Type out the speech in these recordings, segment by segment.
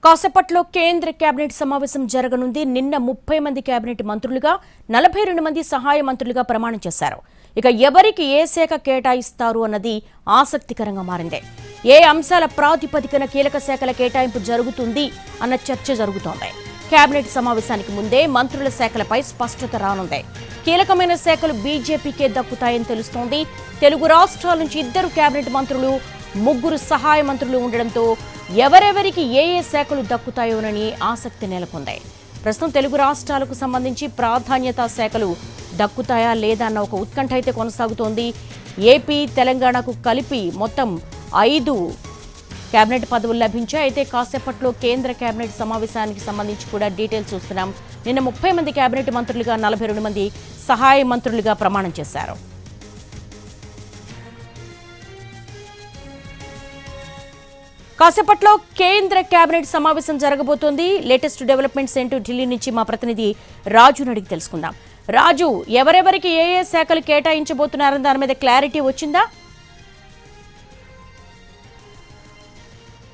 కాసేపట్లో కేంద్ర కేబినెట్ సమావేశం జరగనుంది. నిన్న 30 మంది కేబినెట్ మంత్రులుగా 42 మంది సహాయ మంత్రులుగా ప్రమాణం చేశారు. ఇక ఎవరికి ఏ శాఖ కేటాయిస్తారు అన్నది ఆసక్తికరంగా మారింది. ఏ అంశాల ప్రాతిపదికన కీలక శాఖల కేటాయింపు జరుగుతుంది అన్న చర్చ జరుగుతోంది. కేబినెట్ సమావేశానికి ముందే మంత్రుల శాఖలపై స్పష్టత రానుంది. కీలకమైన శాఖలు బీజేపీకే దక్కుతాయని తెలుస్తోంది. తెలుగు రాష్ట్రాల నుంచి 2 కేబినెట్ మంత్రులు, 3 సహాయ మంత్రులు ఉండడంతో ఎవరెవరికి ఏ శాఖలు దక్కుతాయోనని ఆసక్తి నెలకొంది. ప్రస్తుతం తెలుగు రాష్ట్రాలకు సంబంధించి ప్రాధాన్యతా శాఖలు దక్కుతాయా లేదా అన్న ఒక ఉత్కంఠ అయితే కొనసాగుతోంది. ఏపీ, తెలంగాణకు కలిపి మొత్తం 5 కేబినెట్ పదవులు లభించాయి. అయితే కాసేపట్లో కేంద్ర కేబినెట్ సమావేశానికి సంబంధించి కూడా డీటెయిల్స్ చూస్తున్నాం. నిన్న 30 మంది కేబినెట్ మంత్రులుగా 42 మంది సహాయ మంత్రులుగా ప్రమాణం చేశారు. కాసేపట్లో కేంద్ర కేబినెట్ సమావేశం జరగబోతోంది. లేటెస్ట్ డెవలప్మెంట్స్ ఏంటో ఢిల్లీ నుంచి మా ప్రతినిధి రాజును అడిగి తెలుసుకుందాం. రాజు, ఎవరెవరికి ఏ శాఖలు కేటాయించబోతున్నారని దాని మీద క్లారిటీ వచ్చిందా?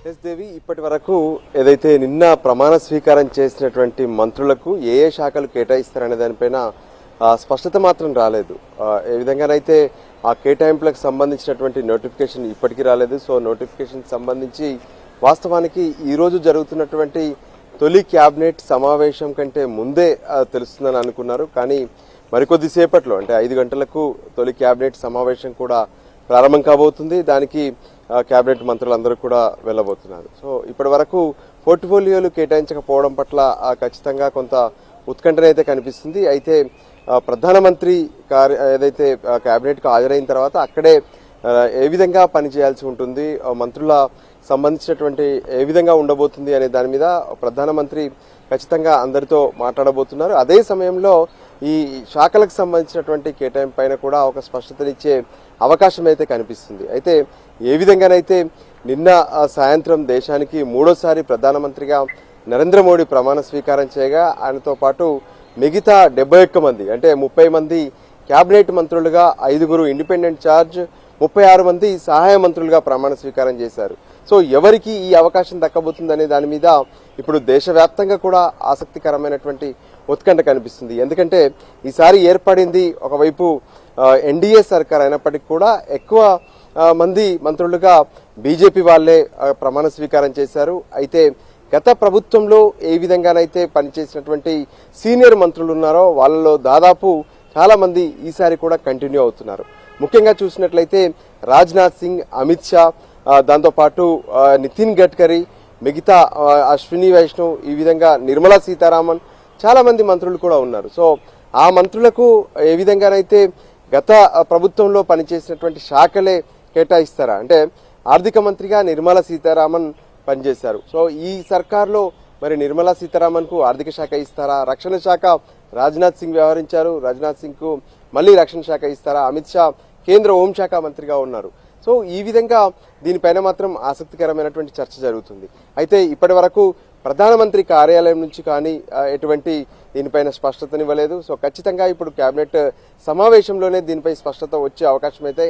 ఎస్ దేవి, ఇప్పటి వరకు ఏదైతే నిన్న ప్రమాణ స్వీకారం చేసినటువంటి మంత్రులకు ఏ శాఖలు కేటాయిస్తారనే దానిపైన స్పష్టత మాత్రం రాలేదు. ఏ విధంగానైతే ఆ కేటాయింపులకు సంబంధించినటువంటి నోటిఫికేషన్ ఇప్పటికీ రాలేదు. సో నోటిఫికేషన్ సంబంధించి వాస్తవానికి ఈరోజు జరుగుతున్నటువంటి తొలి క్యాబినెట్ సమావేశం కంటే ముందే తెలుస్తుందని అనుకున్నారు. కానీ మరికొద్దిసేపట్లో అంటే 5 గంటలకు తొలి క్యాబినెట్ సమావేశం కూడా ప్రారంభం కాబోతుంది. దానికి క్యాబినెట్ మంత్రులందరూ కూడా వెళ్ళబోతున్నారు. సో ఇప్పటి వరకు పోర్ట్ఫోలియోలు కేటాయించకపోవడం పట్ల ఖచ్చితంగా కొంత ఉత్కంఠనైతే కనిపిస్తుంది. అయితే ప్రధానమంత్రి ఏదైతే క్యాబినెట్కు హాజరైన తర్వాత అక్కడే ఏ విధంగా పనిచేయాల్సి ఉంటుంది, మంత్రుల సంబంధించినటువంటి ఏ విధంగా ఉండబోతుంది అనే దాని మీద ప్రధానమంత్రి ఖచ్చితంగా అందరితో మాట్లాడబోతున్నారు. అదే సమయంలో ఈ శాఖలకు సంబంధించినటువంటి కేటాయింపు పైన కూడా ఒక స్పష్టతనిచ్చే అవకాశం అయితే కనిపిస్తుంది. అయితే ఏ విధంగానైతే నిన్న సాయంత్రం దేశానికి 3వ ప్రధానమంత్రిగా నరేంద్ర మోడీ ప్రమాణ స్వీకారం చేయగా ఆయనతో పాటు మిగతా 71 మంది అంటే 30 మంది కేబినెట్ మంత్రులుగా, 5 ఇండిపెండెంట్ ఛార్జ్, 36 మంది సహాయ మంత్రులుగా ప్రమాణ స్వీకారం చేశారు. సో ఎవరికి ఈ అవకాశం దక్కబోతుందనే దాని మీద ఇప్పుడు దేశవ్యాప్తంగా కూడా ఆసక్తికరమైనటువంటి ఉత్కంఠ కనిపిస్తుంది. ఎందుకంటే ఈసారి ఏర్పడింది ఒకవైపు ఎన్డీఏ సర్కార్ అయినప్పటికీ కూడా ఎక్కువ మంది మంత్రులుగా బీజేపీ వాళ్లే ప్రమాణ స్వీకారం చేశారు. అయితే గత ప్రభుత్వంలో ఏ విధంగానైతే పనిచేసినటువంటి సీనియర్ మంత్రులు ఉన్నారో వాళ్ళలో దాదాపు చాలా మంది ఈసారి కూడా కంటిన్యూ అవుతున్నారు. ముఖ్యంగా చూసినట్లయితే రాజ్నాథ్ సింగ్, అమిత్ షా, దాంతోపాటు నితిన్ గడ్కరీ, మిగతా అశ్విని వైష్ణవ్, ఈ విధంగా నిర్మలా సీతారామన్, చాలా మంది మంత్రులు కూడా ఉన్నారు. సో ఆ మంత్రులకు ఏ విధంగానైతే గత ప్రభుత్వంలో పనిచేసినటువంటి శాఖలే కేటాయిస్తారా అంటే ఆర్థిక మంత్రిగా నిర్మలా సీతారామన్ పనిచేశారు. సో ఈ సర్కార్లో మరి నిర్మలా సీతారామన్ కు ఆర్థిక శాఖ ఇస్తారా? రక్షణ శాఖ రాజ్నాథ్ సింగ్ వ్యవహరించారు, రాజ్నాథ్ సింగ్ కు మళ్ళీ రక్షణ శాఖ ఇస్తారా? అమిత్ షా కేంద్ర హోంశాఖ మంత్రిగా ఉన్నారు. సో ఈ విధంగా దీనిపైన మాత్రం ఆసక్తికరమైనటువంటి చర్చ జరుగుతుంది. అయితే ఇప్పటి వరకు ప్రధానమంత్రి కార్యాలయం నుంచి కానీ ఎటువంటి దీనిపైన స్పష్టతనివ్వలేదు. సో ఖచ్చితంగా ఇప్పుడు కేబినెట్ సమావేశంలోనే దీనిపై స్పష్టత వచ్చే అవకాశం అయితే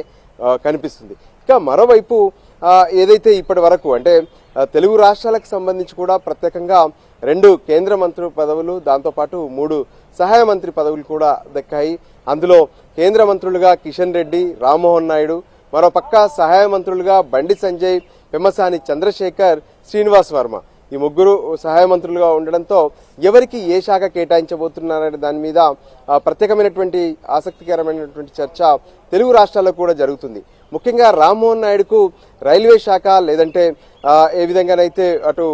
కనిపిస్తుంది. ఇక మరోవైపు ఏదైతే ఇప్పటి వరకు అంటే తెలుగు రాష్ట్రాలకు సంబంధించి కూడా ప్రత్యేకంగా 2 కేంద్ర మంత్రి పదవులు, దాంతోపాటు 3 సహాయ మంత్రి పదవులు కూడా దక్కాయి. అందులో కేంద్ర మంత్రులుగా కిషన్ రెడ్డి, రామ్మోహన్ నాయుడు, మరోపక్క సహాయ మంత్రులుగా బండి సంజయ్, పెమ్మసాని చంద్రశేఖర్, శ్రీనివాస్ వర్మ, ఈ 3 సహాయ మంత్రులుగా ఉండడంతో ఎవరికి ఏ శాఖ కేటాయించబోతున్నారనే దాని మీద ప్రత్యేకమైనటువంటి ఆసక్తికరమైనటువంటి చర్చ తెలుగు రాష్ట్రాల్లో కూడా జరుగుతుంది. ముఖ్యంగా రామ్మోహన్ నాయుడుకు రైల్వే శాఖ లేదంటే ఏ విధంగానైతే అటు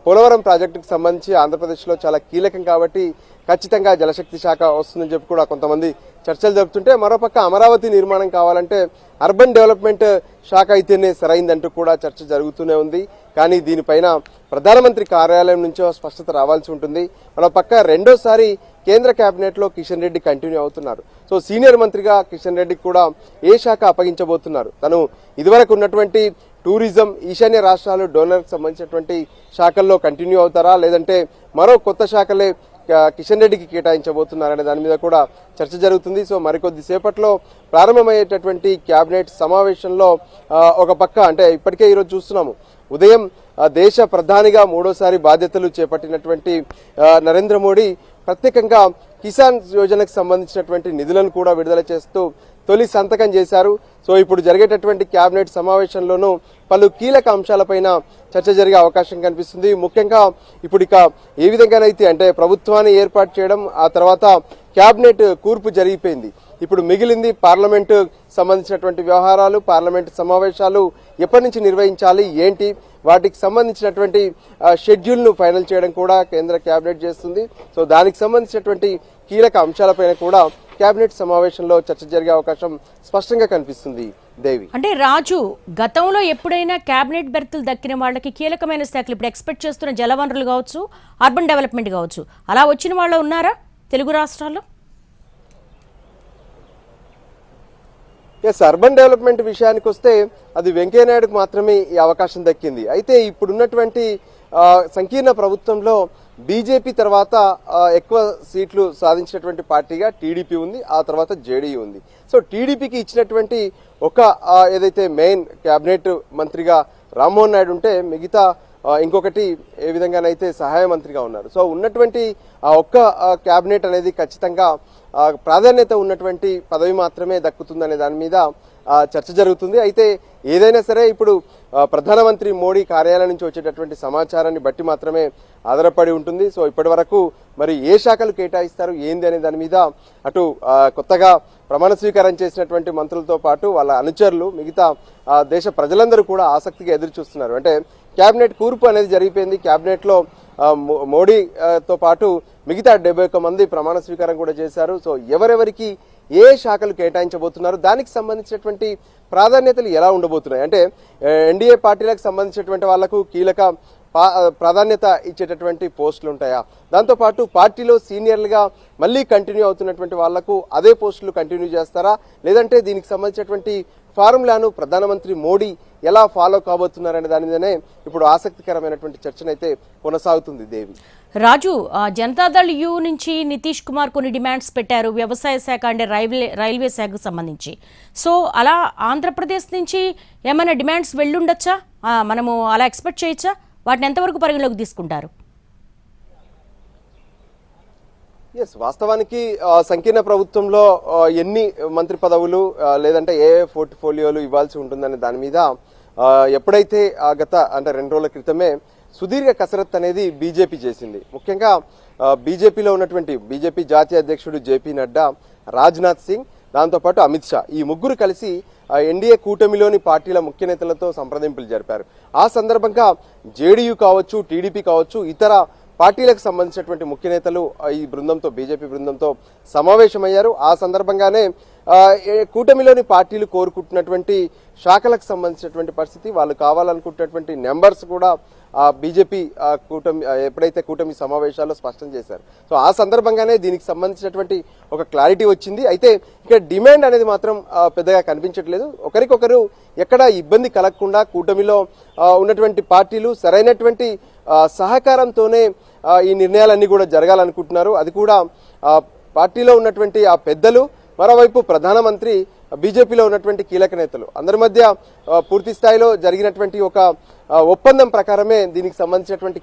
పోలవరం ప్రాజెక్టుకు సంబంధించి ఆంధ్రప్రదేశ్లో చాలా కీలకం కాబట్టి ఖచ్చితంగా జలశక్తి శాఖ వస్తుందని చెప్పి కూడా కొంతమంది చర్చలు జరుపుతుంటే, మరోపక్క అమరావతి నిర్మాణం కావాలంటే అర్బన్ డెవలప్మెంట్ శాఖ అయితేనే సరైందంటూ కూడా చర్చ జరుగుతూనే ఉంది. కానీ దీనిపైన ప్రధానమంత్రి కార్యాలయం నుంచో స్పష్టత రావాల్సి ఉంటుంది. మరోపక్క రెండోసారి కేంద్ర కేబినెట్ లో కిషన్ రెడ్డి కంటిన్యూ అవుతున్నారు. సో సీనియర్ మంత్రిగా కిషన్ రెడ్డికి కూడా ఏ శాఖ అప్పగించబోతున్నారు? తను ఇదివరకు ఉన్నటువంటి టూరిజం, ఈశాన్య రాష్ట్రాలు, డోనర్కి సంబంధించినటువంటి శాఖల్లో కంటిన్యూ అవుతారా, లేదంటే మరో కొత్త శాఖలే కిషన్ రెడ్డికి కేటాయించబోతున్నారనే దాని మీద కూడా చర్చ జరుగుతుంది. సో మరికొద్ది సేపట్లో ప్రారంభమయ్యేటటువంటి కేబినెట్ సమావేశంలో ఒక పక్క అంటే ఇప్పటికే ఈరోజు చూస్తున్నాము ఉదయం దేశ ప్రధానిగా మూడోసారి బాధ్యతలు చేపట్టినటువంటి నరేంద్ర మోడీ ప్రత్యేకంగా కిసాన్ యోజనకు సంబంధించినటువంటి నిధులను కూడా విడుదల చేస్తూ తొలి సంతకం చేశారు. సో ఇప్పుడు జరిగేటటువంటి కేబినెట్ సమావేశంలోనూ పలు కీలక అంశాలపైన చర్చ జరిగే అవకాశం కనిపిస్తుంది. ముఖ్యంగా ఇప్పుడు ఇక ఏ విధంగానైతే అంటే ప్రభుత్వాన్ని ఏర్పాటు చేయడం, ఆ తర్వాత కేబినెట్ కూర్పు జరిగిపోయింది. ఇప్పుడు మిగిలింది పార్లమెంటు సంబంధించినటువంటి వ్యవహారాలు, పార్లమెంటు సమావేశాలు ఎప్పటి నుంచి నిర్వహించాలి, ఏంటి, వాటికి సంబంధించినటువంటి షెడ్యూల్ను ఫైనల్ చేయడం కూడా కేంద్ర కేబినెట్ చేస్తుంది. సో దానికి సంబంధించినటువంటి కీలక అంశాలపైన కూడా కేబినెట్ సమావేశంలో చర్చ జరిగే అవకాశం స్పష్టంగా కనిపిస్తుంది. దేవి, అంటే రాజు, గతంలో ఎప్పుడైనా కేబినెట్ బెర్తులు దక్కిన వాళ్ళకి కీలకమైన శాఖలు ఇప్పుడు ఎక్స్పెక్ట్ చేస్తున్న జలవనరులు కావచ్చు, అర్బన్ డెవలప్మెంట్ కావచ్చు, అలా వచ్చిన వాళ్ళు ఉన్నారా తెలుగు రాష్ట్రాల్లో? ఎస్, అర్బన్ డెవలప్మెంట్ విషయానికి వస్తే అది వెంకయ్యనాయుడుకు మాత్రమే ఈ అవకాశం దక్కింది. అయితే ఇప్పుడున్నటువంటి సంకీర్ణ ప్రభుత్వంలో బీజేపీ తర్వాత ఎక్కువ సీట్లు సాధించినటువంటి పార్టీగా టీడీపీ ఉంది, ఆ తర్వాత జేడీయూ ఉంది. సో టీడీపీకి ఇచ్చినటువంటి ఒక ఏదైతే మెయిన్ కేబినెట్ మంత్రిగా రామ్మోహన్ నాయుడు ఉంటే, మిగతా ఇంకొకటి ఏ విధంగానైతే సహాయ మంత్రిగా ఉన్నారు. సో ఉన్నటువంటి ఆ ఒక్క కేబినెట్ అనేది ఖచ్చితంగా ప్రాధాన్యత ఉన్నటువంటి పదవి మాత్రమే దక్కుతుందనే దాని మీద చర్చ జరుగుతుంది. అయితే ఏదైనా సరే ఇప్పుడు ప్రధానమంత్రి మోడీ కార్యాలయం నుంచి వచ్చేటటువంటి సమాచారాన్ని బట్టి మాత్రమే ఆధారపడి ఉంటుంది. సో ఇప్పటి వరకు మరి ఏ శాఖలు కేటాయిస్తారు ఏంది అనే దాని మీద అటు కొత్తగా ప్రమాణ స్వీకారం చేసినటువంటి మంత్రులతో పాటు వాళ్ళ అనుచరులు, మిగతా దేశ ప్రజలందరూ కూడా ఆసక్తిగా ఎదురు చూస్తున్నారు. అంటే కేబినెట్ కూర్పు అనేది జరిగిపోయింది. కేబినెట్లో మోడీతో పాటు మిగతా 71 మంది ప్రమాణ స్వీకారం కూడా చేశారు. సో ఎవరెవరికి ఏ శాఖలు కేటాయించబోతున్నారు, దానికి సంబంధించినటువంటి ప్రాధాన్యతలు ఎలా ఉండబోతున్నాయి, అంటే ఎన్డీఏ పార్టీలకు సంబంధించినటువంటి వాళ్లకు కీలక ప్రాధాన్యత ఇచ్చేటటువంటి పోస్టులు ఉంటాయా, దాంతోపాటు పార్టీలో సీనియర్లుగా మళ్ళీ కంటిన్యూ అవుతున్నటువంటి వాళ్లకు అదే పోస్టులు కంటిన్యూ చేస్తారా, లేదంటే దీనికి సంబంధించినటువంటి ఫార్ములాను ప్రధానమంత్రి మోడీ ఎలా ఫాలో కాబోతున్నారనే దాని మీదనే ఇప్పుడు ఆసక్తికరమైనటువంటి చర్చనైతే కొనసాగుతుంది. దేవి, రాజు, జనతాదళ్ యూ నుంచి నితీష్ కుమార్ కొన్ని డిమాండ్స్ పెట్టారు, వ్యవసాయ శాఖ అంటే రైల్వే శాఖకు సంబంధించి. సో అలా ఆంధ్రప్రదేశ్ నుంచి ఏమైనా డిమాండ్స్ వెళ్ళుండొచ్చా, మనము అలా ఎక్స్పెక్ట్ చేయొచ్చా? వాటిని ఎంతవరకు పరిగణలోకి తీసుకుంటారు? ఎస్, వాస్తవానికి సంకీర్ణ ప్రభుత్వంలో ఎన్ని మంత్రి పదవులు లేదంటే ఏ పోర్ట్ఫోలియోలు ఇవ్వాల్సి ఉంటుందనే దాని మీద ఎప్పుడైతే గత అంటే 2 రోజుల క్రితమే సుదీర్ఘ కసరత్ అనేది బీజేపీ చేసింది. ముఖ్యంగా బీజేపీలో ఉన్నటువంటి బీజేపీ జాతీయ అధ్యక్షుడు జేపీ నడ్డా, రాజ్నాథ్ సింగ్, దాంతోపాటు అమిత్ షా, ఈ ముగ్గురు కలిసి ఎన్డీఏ కూటమిలోని పార్టీల ముఖ్య నేతలతో సంప్రదింపులు జరిపారు. ఆ సందర్భంగా జేడీయూ కావచ్చు, టీడీపీ కావచ్చు, ఇతర పార్టీలకు సంబంధించినటువంటి ముఖ్య నేతలు ఈ బృందంతో, బీజేపీ బృందంతో సమావేశమయ్యారు. ఆ సందర్భంగానే కూటమిలోని పార్టీలు కోరుకుంటున్నటువంటి శాఖలకు సంబంధించినటువంటి పరిస్థితి, వాళ్ళు కావాలనుకుంటున్నటువంటి నెంబర్స్ కూడా బీజేపీ కూటమి ఎప్పుడైతే కూటమి సమావేశాల్లో స్పష్టం చేశారు. సో ఆ సందర్భంగానే దీనికి సంబంధించినటువంటి ఒక క్లారిటీ వచ్చింది. అయితే ఇక్కడ డిమాండ్ అనేది మాత్రం పెద్దగా కనిపించట్లేదు. ఒకరికొకరు ఎక్కడ ఇబ్బంది కలగకుండా కూటమిలో ఉన్నటువంటి పార్టీలు సరైనటువంటి సహకారంతోనే ఈ నిర్ణయాలన్నీ కూడా జరగాలనుకుంటున్నారు. అది కూడా పార్టీలో ఉన్నటువంటి ఆ పెద్దలు, మరోవైపు ప్రధానమంత్రి, బీజేపీలో ఉన్నటువంటి కీలక నేతలు అందరి మధ్య పూర్తి స్థాయిలో జరిగినటువంటి ఒక ఒప్పందం ప్రకారమే దీనికి సంబంధించినటువంటి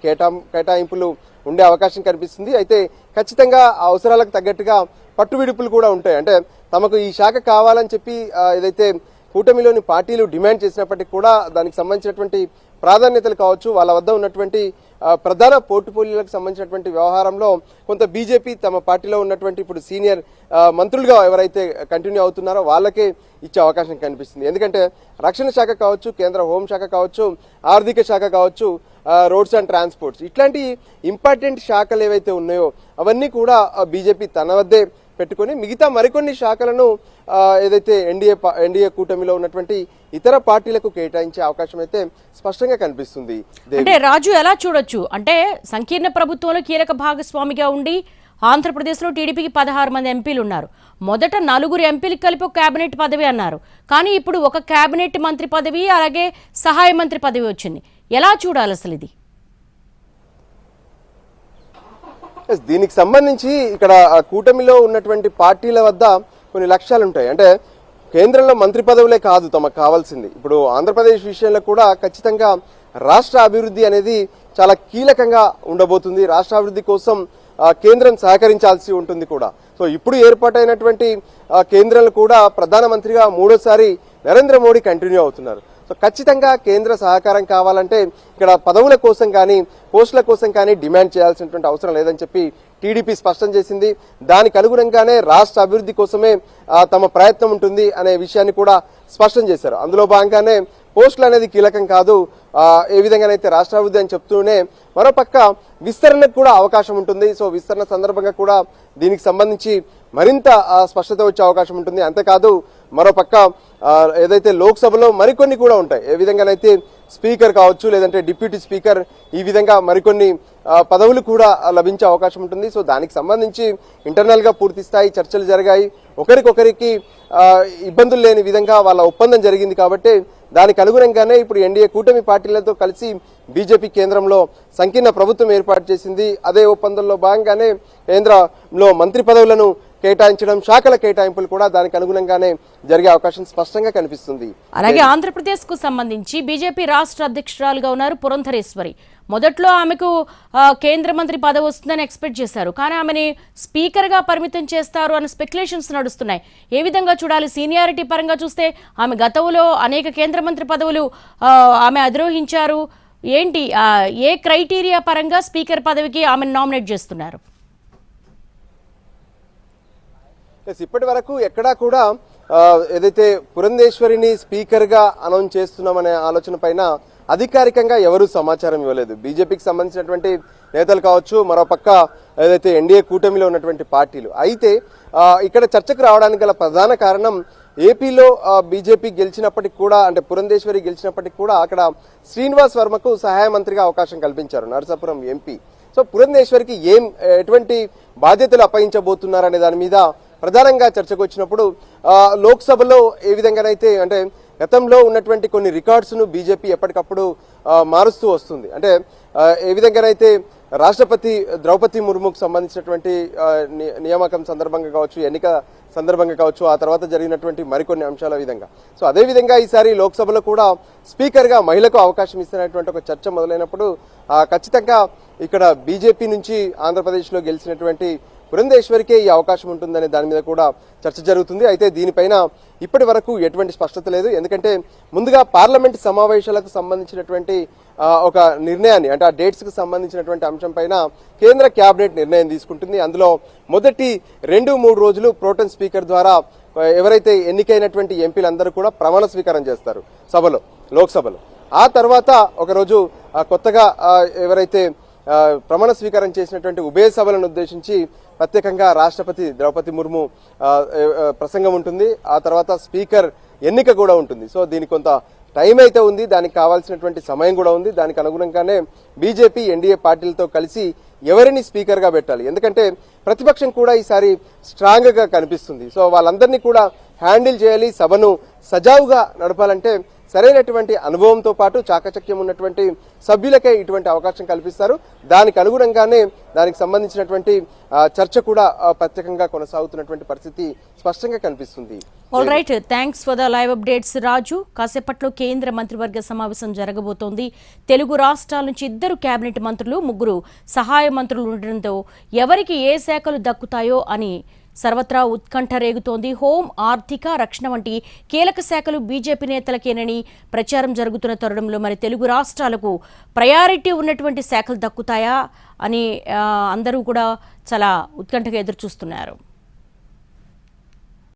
కేటాయింపులు ఉండే అవకాశం కనిపిస్తుంది. అయితే ఖచ్చితంగా ఆ అవసరాలకు తగ్గట్టుగా పట్టువిడుపులు కూడా ఉంటాయి. అంటే తమకు ఈ శాఖ కావాలని చెప్పి ఏదైతే కూటమిలోని పార్టీలు డిమాండ్ చేసినప్పటికీ కూడా దానికి సంబంధించినటువంటి ప్రాధాన్యతలు కావచ్చు, వాళ్ళ వద్ద ఉన్నటువంటి ప్రధాన పోర్ట్ఫోలియోలకు సంబంధించినటువంటి వ్యవహారంలో కొంత బీజేపీ తమ పార్టీలో ఉన్నటువంటి ఇప్పుడు సీనియర్ మంత్రులుగా ఎవరైతే కంటిన్యూ అవుతున్నారో వాళ్ళకే ఇచ్చే అవకాశం కనిపిస్తుంది. ఎందుకంటే రక్షణ శాఖ కావచ్చు, కేంద్ర హోంశాఖ కావచ్చు, ఆర్థిక శాఖ కావచ్చు, రోడ్స్ అండ్ ట్రాన్స్పోర్ట్స్, ఇట్లాంటి ఇంపార్టెంట్ శాఖలు ఏవైతే ఉన్నాయో అవన్నీ కూడా బీజేపీ తన వద్దే పెట్టుకొని మిగతా మరికొన్ని శాఖలను ఏదైతే ఎన్డీఏ కూటమిలో ఉన్నటువంటి ఇతర పార్టీలకు కేటాయించే అవకాశం అయితే స్పష్టంగా కనిపిస్తుంది. అంటే రాజు, ఎలా చూడొచ్చు అంటే సంకీర్ణ ప్రభుత్వంలో కీలక భాగస్వామిగా ఉండి ఆంధ్రప్రదేశ్లో టీడీపీకి 16 మంది ఎంపీలు ఉన్నారు. మొదట 4 ఎంపీలకు కలిపి ఒక కేబినెట్ పదవి అన్నారు, కానీ ఇప్పుడు ఒక కేబినెట్ మంత్రి పదవి అలాగే సహాయ మంత్రి పదవి వచ్చింది. ఎలా చూడాలి అసలు ఇది? దీనికి సంబంధించి ఇక్కడ కూటమిలో ఉన్నటువంటి పార్టీల వద్ద కొన్ని లక్ష్యాలు ఉంటాయి. అంటే కేంద్రంలో మంత్రి పదవులే కాదు తమకు కావాల్సింది, ఇప్పుడు ఆంధ్రప్రదేశ్ విషయంలో కూడా ఖచ్చితంగా రాష్ట్ర అభివృద్ధి అనేది చాలా కీలకంగా ఉండబోతుంది. రాష్ట్ర అభివృద్ధి కోసం కేంద్రం సహకరించాల్సి ఉంటుంది కూడా. సో ఇప్పుడు ఏర్పాటైనటువంటి కేంద్రంలో కూడా ప్రధానమంత్రిగా మూడోసారి నరేంద్ర మోడీ కంటిన్యూ అవుతున్నారు. సో ఖచ్చితంగా కేంద్ర సహకారం కావాలంటే ఇక్కడ పదవుల కోసం కానీ పోస్టుల కోసం కానీ డిమాండ్ చేయాల్సినటువంటి అవసరం లేదని చెప్పి టీడీపీ స్పష్టం చేసింది. దానికి అనుగుణంగానే రాష్ట్ర అభివృద్ధి కోసమే తమ ప్రయత్నం ఉంటుంది అనే విషయాన్ని కూడా స్పష్టం చేశారు. అందులో భాగంగానే పోస్టులు అనేది కీలకం కాదు, ఏ విధంగానైతే రాష్ట్ర అభివృద్ధి అని చెప్తూనే మరోపక్క విస్తరణకు కూడా అవకాశం ఉంటుంది. సో విస్తరణ సందర్భంగా కూడా దీనికి సంబంధించి మరింత స్పష్టత వచ్చే అవకాశం ఉంటుంది. అంతేకాదు మరోపక్క ఏదైతే లోక్సభలో మరికొన్ని కూడా ఉంటాయి, ఏ విధంగానైతే స్పీకర్ కావచ్చు లేదంటే డిప్యూటీ స్పీకర్, ఈ విధంగా మరికొన్ని పదవులు కూడా లభించే అవకాశం ఉంటుంది. సో దానికి సంబంధించి ఇంటర్నల్ గా పూర్తి స్థాయి చర్చలు జరిగాయి. ఒకరికొకరికి ఇబ్బందులు లేని విధంగా వాళ్ళ ఒప్పందం జరిగింది కాబట్టి దానికి అనుగుణంగానే ఇప్పుడు ఎన్డీఏ కూటమి పార్టీలతో కలిసి బీజేపీ కేంద్రంలో సంకీర్ణ ప్రభుత్వం ఏర్పాటు చేసింది. అదే ఒప్పందంలో భాగంగానే కేంద్రంలో మంత్రి పదవులను కేటాయించడం, శాఖల కేటాయింపులు కూడా దానికి అనుగుణంగానే జరిగే అవకాశం స్పష్టంగా కనిపిస్తుంది. అలాగే ఆంధ్రప్రదేశ్ కు సంబంధించి బీజేపీ రాష్ట్ర అధ్యక్షురాలుగా ఉన్నారు పురంధరేశ్వరి. మొదట్లో ఆమెకు కేంద్ర మంత్రి పదవి వస్తుందని ఎక్స్పెక్ట్ చేశారు, కానీ ఆమెని స్పీకర్ గా పరిమితం చేస్తారు అనే స్పెక్యులేషన్స్ నడుస్తున్నాయి. ఏ విధంగా చూడాలి? సీనియారిటీ పరంగా చూస్తే ఆమె గతంలో అనేక కేంద్ర మంత్రి పదవులు ఆమె అధిరోహించారు. ఏంటి ఏ క్రైటీరియా పరంగా స్పీకర్ పదవికి ఆమెను నామినేట్ చేస్తున్నారు? ఇప్పటి వరకు ఎక్కడా కూడా ఏదైతే పురంధేశ్వరిని స్పీకర్ గా అనౌన్స్ చేస్తున్నామనే ఆలోచన పైన అధికారికంగా ఎవరూ సమాచారం ఇవ్వలేదు. బీజేపీకి సంబంధించినటువంటి నేతలు కావచ్చు, మరోపక్క ఏదైతే ఎన్డీఏ కూటమిలో ఉన్నటువంటి పార్టీలు. అయితే ఇక్కడ చర్చకు రావడానికి గల ప్రధాన కారణం ఏపీలో బీజేపీ గెలిచినప్పటికి కూడా, అంటే పురంధేశ్వరి గెలిచినప్పటికి కూడా అక్కడ శ్రీనివాస్ వర్మకు సహాయ మంత్రిగా అవకాశం కల్పించారు, నరసాపురం ఎంపీ. సో పురంధేశ్వరికి ఎటువంటి బాధ్యతలు అప్పగించబోతున్నారనే దాని మీద ప్రధానంగా చర్చకు వచ్చినప్పుడు లోక్సభలో ఏ విధంగానైతే అంటే గతంలో ఉన్నటువంటి కొన్ని రికార్డ్స్ ను బీజేపీ ఎప్పటికప్పుడు మారుస్తూ వస్తుంది. అంటే ఏ విధంగానైతే రాష్ట్రపతి ద్రౌపది ముర్ముకు సంబంధించినటువంటి నియామకం సందర్భంగా కావచ్చు, ఎన్నిక సందర్భంగా కావచ్చు, ఆ తర్వాత జరిగినటువంటి మరికొన్ని అంశాల విధంగా. సో అదేవిధంగా ఈసారి లోక్సభలో కూడా స్పీకర్ గా మహిళకు అవకాశం ఇస్తున్నటువంటి ఒక చర్చ మొదలైనప్పుడు ఖచ్చితంగా ఇక్కడ బీజేపీ నుంచి ఆంధ్రప్రదేశ్లో గెలిచినటువంటి పురంధేశ్వరికే ఈ అవకాశం ఉంటుందనే దాని మీద కూడా చర్చ జరుగుతుంది. అయితే దీనిపైన ఇప్పటి వరకు ఎటువంటి స్పష్టత లేదు. ఎందుకంటే ముందుగా పార్లమెంట్ సమావేశాలకు సంబంధించినటువంటి ఒక నిర్ణయాన్ని, అంటే ఆ డేట్స్ కు సంబంధించినటువంటి అంశం పైన కేంద్ర కేబినెట్ నిర్ణయం తీసుకుంటుంది. అందులో మొదటి 2-3 రోజులు ప్రోటెం స్పీకర్ ద్వారా ఎవరైతే ఎన్నికైనటువంటి ఎంపీలందరూ కూడా ప్రమాణ స్వీకారం చేస్తారు సభలో, లోక్సభలో. ఆ తర్వాత ఒకరోజు కొత్తగా ఎవరైతే ప్రమాణ స్వీకారం చేసినటువంటి ఉభయ సభలను ఉద్దేశించి ప్రత్యేకంగా రాష్ట్రపతి ద్రౌపది ముర్ము ప్రసంగం ఉంటుంది. ఆ తర్వాత స్పీకర్ ఎన్నిక కూడా ఉంటుంది. సో దీనికి కొంత టైం అయితే ఉంది, దానికి కావాల్సినటువంటి సమయం కూడా ఉంది. దానికి అనుగుణంగానే బీజేపీ ఎన్డీఏ పార్టీలతో కలిసి ఎవరిని స్పీకర్ గా పెట్టాలి, ఎందుకంటే ప్రతిపక్షం కూడా ఈసారి స్ట్రాంగ్ గా కనిపిస్తుంది. సో వాళ్ళందరినీ కూడా హ్యాండిల్ చేయాలి. సభను సజావుగా నడపాలంటే సరైనటువంటి అనుభవంతో పాటు చాకచక్యం ఉన్నటువంటి సభ్యులకే ఇటువంటి అవకాశం కల్పిస్తారు. దానికి అనుగుణంగానే దానికి సంబంధించినటువంటి చర్చ కూడా ప్రత్యేకంగా కొనసాగుతున్నటువంటి పరిస్థితి స్పష్టంగా కనిపిస్తుంది. All right, thanks for the live updates Raju. కాసేపట్లో కేంద్ర మంత్రివర్గ సమావేశం జరగబోతోంది. తెలుగు రాష్ట్రాల నుంచి 2 కేబినెట్ మంత్రులు, 3 సహాయ మంత్రులు ఉండడంతో ఎవరికి ఏ శాఖలు దక్కుతాయో అని సర్వత్రా ఉత్కంఠ రేగుతోంది. హోం, ఆర్థిక, రక్షణ వంటి కీలక శాఖలు బీజేపీ నేతలకేనని ప్రచారం జరుగుతున్న తరుణంలో మరి తెలుగు రాష్ట్రాలకు ప్రయారిటీ ఉన్నటువంటి శాఖలు దక్కుతాయా అని అందరూ కూడా చాలా ఉత్కంఠగా ఎదురు చూస్తున్నారు.